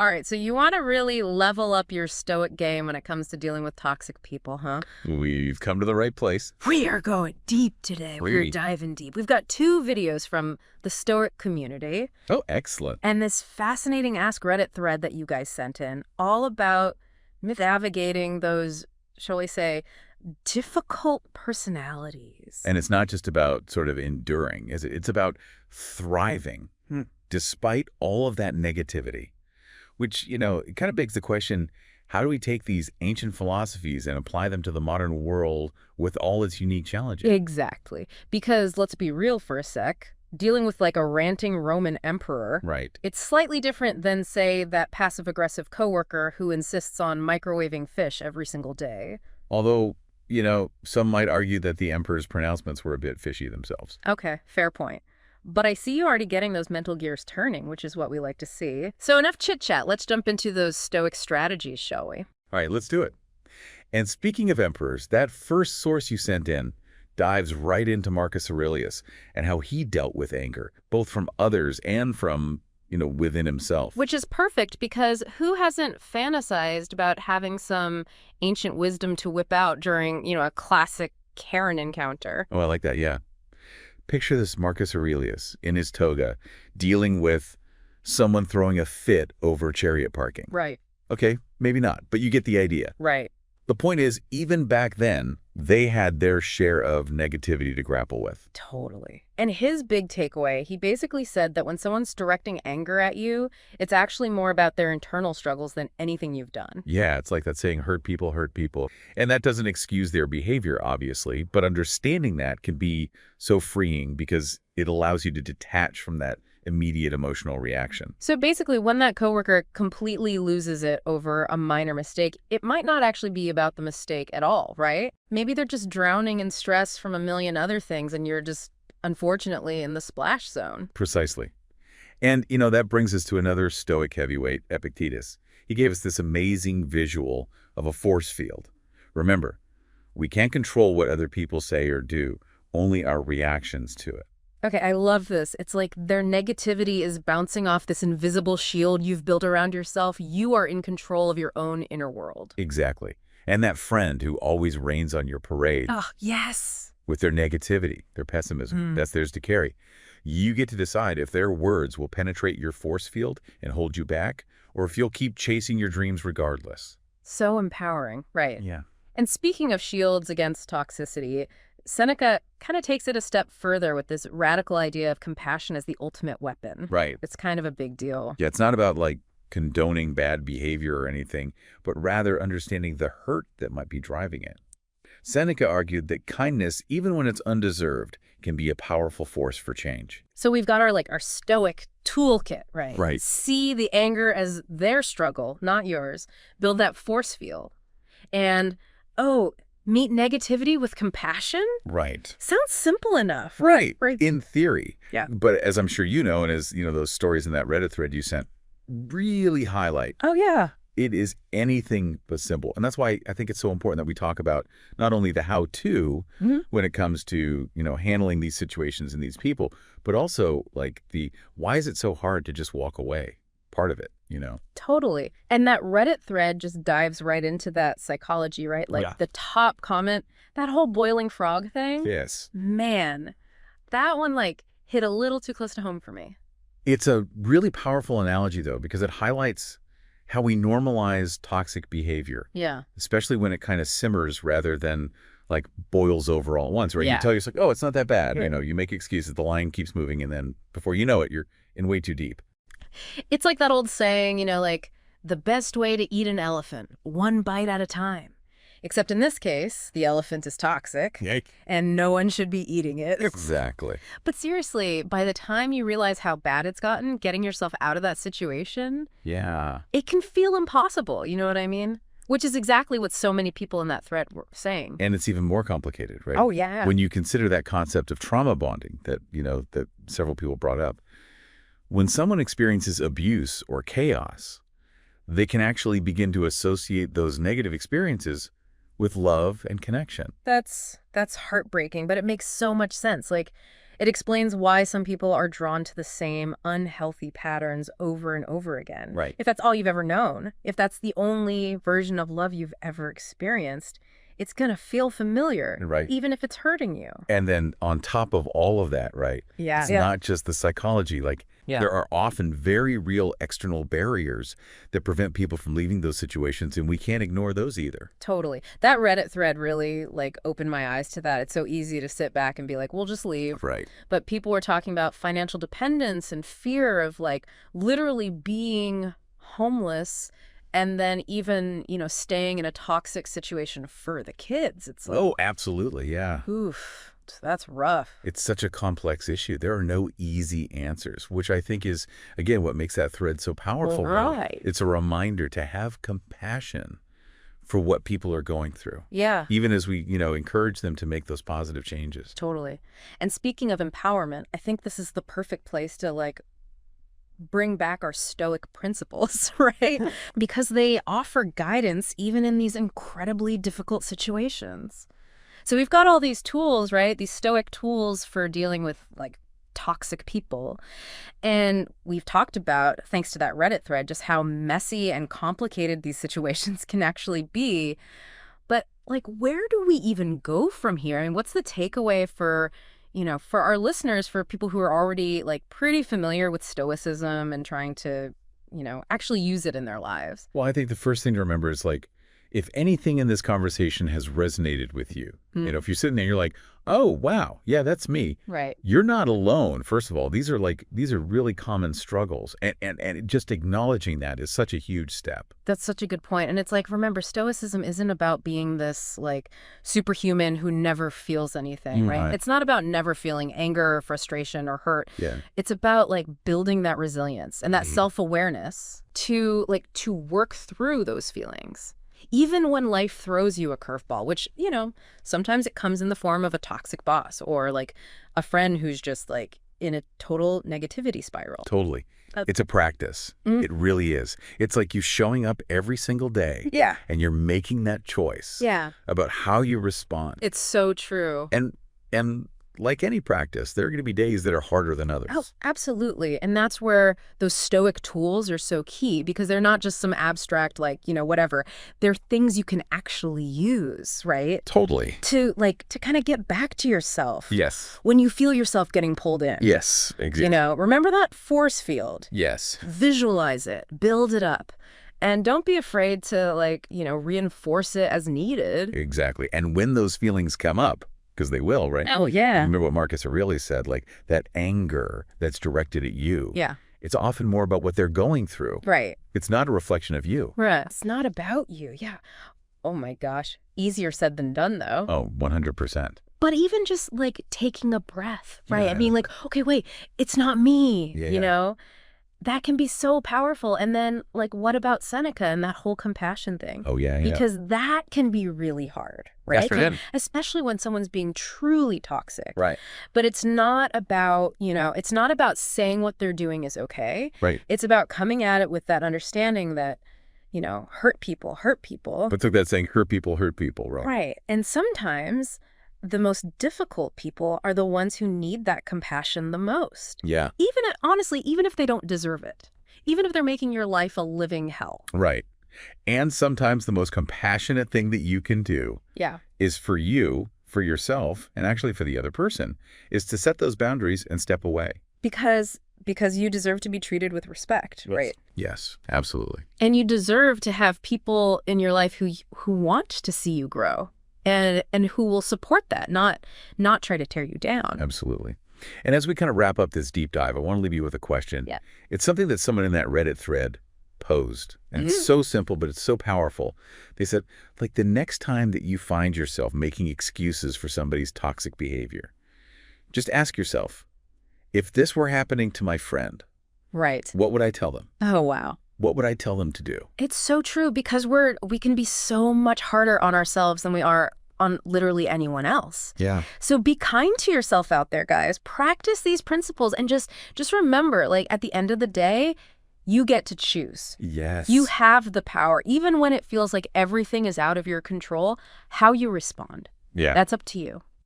All right, so you want to really level up your Stoic game when it comes to dealing with toxic people, huh? We've come to the right place. We are going deep today. We're diving deep. We've got 2 videos from the Stoic community. Oh, excellent. And this fascinating Ask Reddit thread that you guys sent in, all about navigating those, shall we say, difficult personalities. And it's not just about sort of enduring, is it? It's about thriving despite all of that negativity. Which, it kind of begs the question, how do we take these ancient philosophies and apply them to the modern world with all its unique challenges? Exactly. Because let's be real for a sec, dealing with like a ranting Roman emperor, Right. it's slightly different than, say, that passive-aggressive coworker who insists on microwaving fish every single day. Although, some might argue that the emperor's pronouncements were a bit fishy themselves. Okay, fair point. But I see you already getting those mental gears turning, which is what we like to see. So enough chit-chat. Let's jump into those Stoic strategies, shall we? All right, let's do it. And speaking of emperors, that first source you sent in dives right into Marcus Aurelius and how he dealt with anger, both from others and from, within himself. Which is perfect because who hasn't fantasized about having some ancient wisdom to whip out during, a classic Karen encounter? Oh, I like that, yeah. Picture this Marcus Aurelius in his toga dealing with someone throwing a fit over chariot parking. Right. Okay, maybe not, but you get the idea. Right. The point is, even back then, they had their share of negativity to grapple with. Totally. And his big takeaway, he basically said that when someone's directing anger at you, it's actually more about their internal struggles than anything you've done. Yeah, it's like that saying, hurt people, hurt people. And that doesn't excuse their behavior, obviously, but understanding that can be so freeing because it allows you to detach from that immediate emotional reaction. So basically, when that coworker completely loses it over a minor mistake, it might not actually be about the mistake at all, right? Maybe they're just drowning in stress from a million other things and you're just, unfortunately, in the splash zone. Precisely. And, that brings us to another Stoic heavyweight, Epictetus. He gave us this amazing visual of a force field. Remember, we can't control what other people say or do, only our reactions to it. Okay, I love this. It's like their negativity is bouncing off this invisible shield you've built around yourself. You are in control of your own inner world. Exactly. And that friend who always rains on your parade. Oh, yes. With their negativity, their pessimism, that's theirs to carry. You get to decide if their words will penetrate your force field and hold you back, or if you'll keep chasing your dreams regardless. So empowering, right? Yeah. And speaking of shields against toxicity, Seneca kind of takes it a step further with this radical idea of compassion as the ultimate weapon. Right. It's kind of a big deal. Yeah, it's not about condoning bad behavior or anything, but rather understanding the hurt that might be driving it. Seneca argued that kindness, even when it's undeserved, can be a powerful force for change. So we've got our Stoic toolkit, right? Right. See the anger as their struggle, not yours. Build that force field. And, meet negativity with compassion? Right. Sounds simple enough. Right. In theory. Yeah. But as I'm sure you know, and as those stories in that Reddit thread you sent really highlight, Oh, yeah. it is anything but simple. And that's why I think it's so important that we talk about not only the how-to when it comes to, handling these situations and these people, but also the why is it so hard to just walk away part of it, Totally. And that Reddit thread just dives right into that psychology, right? The top comment, that whole boiling frog thing. Yes. Man, that one hit a little too close to home for me. It's a really powerful analogy, though, because it highlights how we normalize toxic behavior. Yeah. Especially when it kind of simmers rather than boils over all at once, right? Yeah. You tell yourself, oh, it's not that bad. You make excuses, the line keeps moving, and then before you know it, you're in way too deep. It's like that old saying, the best way to eat an elephant, one bite at a time. Except in this case, the elephant is toxic, and no one should be eating it. Exactly. But seriously, by the time you realize how bad it's gotten, getting yourself out of that situation, it can feel impossible, you know what I mean? Which is exactly what so many people in that thread were saying. And it's even more complicated, right? Oh, yeah. When you consider that concept of trauma bonding that, that several people brought up, when someone experiences abuse or chaos, they can actually begin to associate those negative experiences with love and connection. That's heartbreaking, but it makes so much sense. It explains why some people are drawn to the same unhealthy patterns over and over again. Right. If that's all you've ever known, if that's the only version of love you've ever experienced, it's going to feel familiar, Right. even if it's hurting you. And then on top of all of that, right, Yeah. it's not just the psychology. Like, there are often very real external barriers that prevent people from leaving those situations, and we can't ignore those either. Totally. That Reddit thread really opened my eyes to that. It's so easy to sit back and be like, we'll just leave. Right. But people were talking about financial dependence and fear of literally being homeless and then even, staying in a toxic situation for the kids. It's like, Oh, absolutely. Yeah. oof, that's rough. It's such a complex issue. There are no easy answers, which I think is, again, what makes that thread so powerful. Right. It's a reminder to have compassion for what people are going through. Yeah. Even as we, encourage them to make those positive changes. Totally. And speaking of empowerment, I think this is the perfect place to bring back our Stoic principles, right? Because they offer guidance even in these incredibly difficult situations. So we've got all these tools, right? These Stoic tools for dealing with toxic people. And we've talked about, thanks to that Reddit thread, just how messy and complicated these situations can actually be. But where do we even go from here? I mean, what's the takeaway for our listeners, for people who are already pretty familiar with Stoicism and trying to, actually use it in their lives? Well, I think the first thing to remember is if anything in this conversation has resonated with you, if you're sitting there, you're like, oh, wow, yeah, that's me. Right. You're not alone. First of all, these are really common struggles. And just acknowledging that is such a huge step. That's such a good point. And it's remember, Stoicism isn't about being this superhuman who never feels anything, right? Right. It's not about never feeling anger or frustration or hurt. Yeah. It's about building that resilience and that self-awareness to work through those feelings. Even when life throws you a curveball, which, sometimes it comes in the form of a toxic boss or a friend who's just in a total negativity spiral. Totally. It's a practice. It really is. It's like you showing up every single day. Yeah. And you're making that choice. Yeah. About how you respond. It's so true. And like any practice, there are going to be days that are harder than others. Oh, absolutely. And that's where those Stoic tools are so key, because they're not just some abstract, whatever. They're things you can actually use, right? Totally. To kind of get back to yourself. Yes. When you feel yourself getting pulled in. Yes, exactly. Remember that force field? Yes. Visualize it, build it up. And don't be afraid to reinforce it as needed. Exactly. And when those feelings come up, because they will, right? Oh, yeah. Remember what Marcus Aurelius said, that anger that's directed at you. Yeah. It's often more about what they're going through. Right. It's not a reflection of you. Right. It's not about you. Yeah. Oh, my gosh. Easier said than done, though. Oh, 100%. But even just taking a breath, right? Yeah. I mean, okay, wait, it's not me, Yeah. That can be so powerful. And then what about Seneca and that whole compassion thing? Oh, yeah. Because that can be really hard, right? Yes, for him. Especially when someone's being truly toxic. Right. But it's not about, it's not about saying what they're doing is okay. Right. It's about coming at it with that understanding that, hurt people hurt people. But took that saying, hurt people, right? Right. And sometimes the most difficult people are the ones who need that compassion the most. Yeah. Honestly, even if they don't deserve it. Even if they're making your life a living hell. Right. And sometimes the most compassionate thing that you can do is for you, for yourself, and actually for the other person, is to set those boundaries and step away. Because you deserve to be treated with respect, right? Yes, absolutely. And you deserve to have people in your life who want to see you grow. And who will support that, not try to tear you down. Absolutely. And as we kind of wrap up this deep dive, I want to leave you with a question. Yeah. It's something that someone in that Reddit thread posed. And it's so simple, but it's so powerful. They said, the next time that you find yourself making excuses for somebody's toxic behavior, just ask yourself, if this were happening to my friend, right, what would I tell them? Oh, wow. What would I tell them to do? It's so true, because we can be so much harder on ourselves than we are on literally anyone else. Yeah. So be kind to yourself out there, guys. Practice these principles and just remember, at the end of the day, you get to choose. Yes. You have the power, even when it feels like everything is out of your control, how you respond. Yeah. That's up to you.